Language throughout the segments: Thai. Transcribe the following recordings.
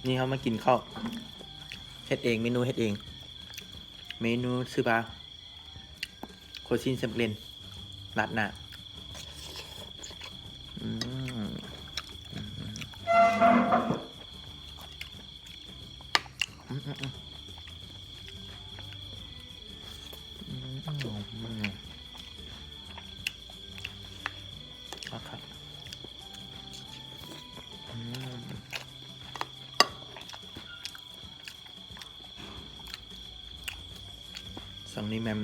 นี่เขามากินข้าวเฮ็ดเองเมนูเฮ็ดเองเมนูซื้อปลาโคชินเซมเปลนรัดหน้าอืมอืมอืมอืมอืมอืมครับอืมสองนี้แมม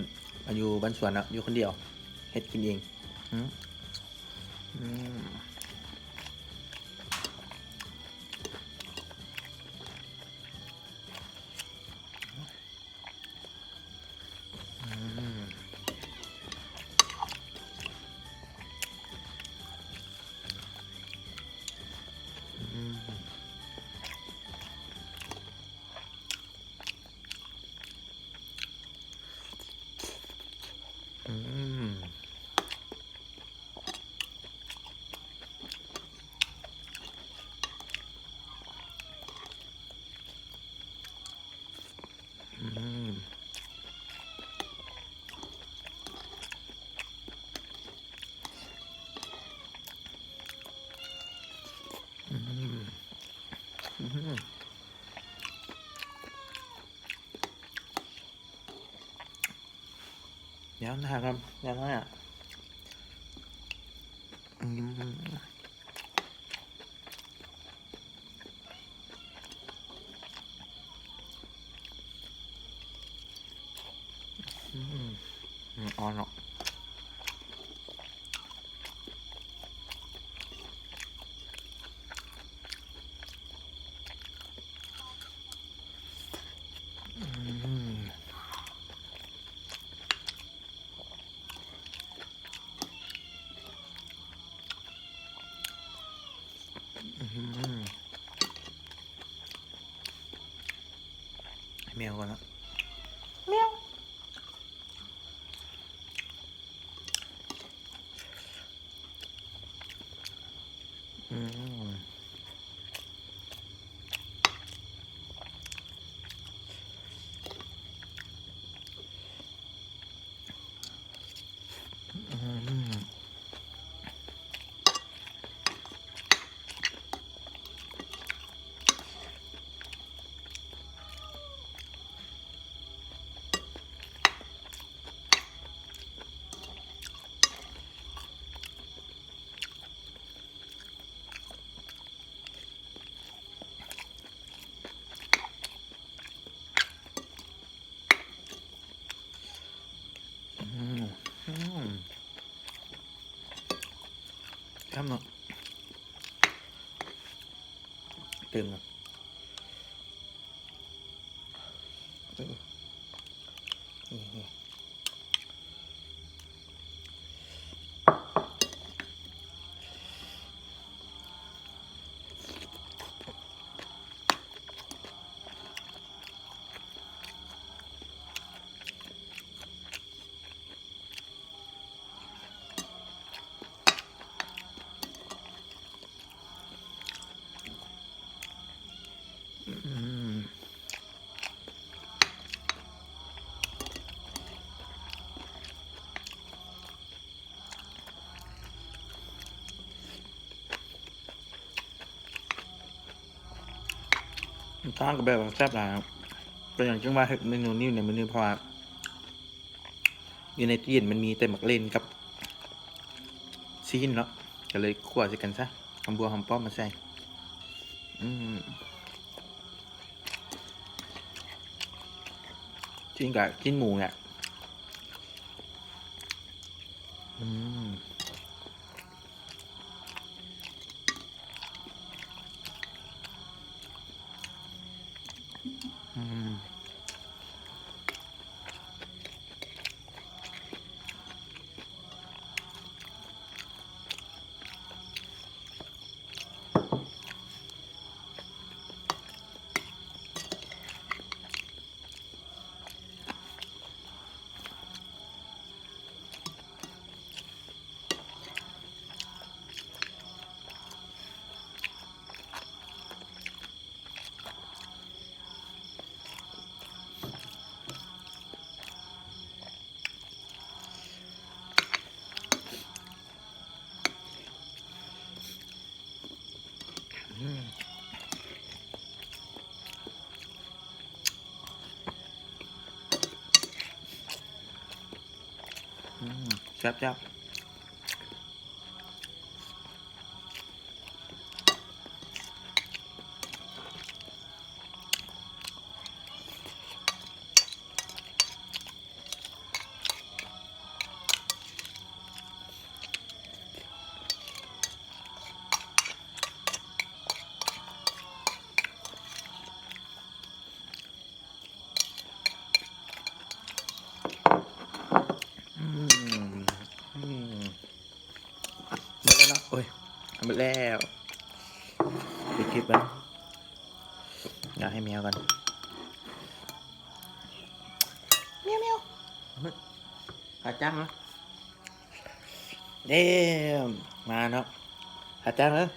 มาอยู่บ้านสวนอะอยู่คนเดียวเฮ็ดกินเองอืมอืมอืมอืมอืมอืมอืมอืมเดี๋ยวนะครับเดี๋ยวนะอืมอืมอ๋อเนาะอืมอืมให้แมวก่อนละแมวอืมอืมอืมอืมครับเนาะเติมเนาะเออนี่อืมตั้งกับแบบแซ่บหลายครับเป็นอย่างเช่นว่าเมนูนี้ในเมนูเพราะว่าอยู่ในตู้เย็นมันมีแต่หมักเล่นกับซีนเนาะก็เลยคั่วใส่กันซะหอมบัวหอมป้อมมาใส่อืมจิ้นกับจิ้นหมูเนี่ยอืมอืม จับจับหมดแล้วเนาะโอ้ยหมดแล้วปิดคลิปแล้วอยากให้แมวกันแมวแมวหาจ้างนะเด้มาเนาะหาจ้างเนาะ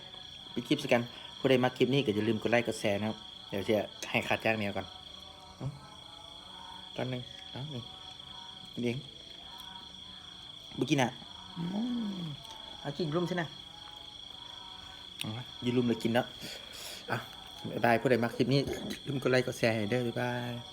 ปิดคลิปสักกันผู้ใดมาคลิปนี้ก็อย่าลืมกดไลค์กดแชร์นะครับเดี๋ยวจะให้ค่าจ้างแมวก่อนตอนหนึ่งนี่เลี้ยงบุกินอ่ะเอากินรุ่มใช่ไหมยืนรุ่มเลยกินเนาะอ่ะบ๊ายบายผู้ใดมาคลิปนี้ลืมกดไลค์กดแชร์ให้เด้อบ๊ายบาย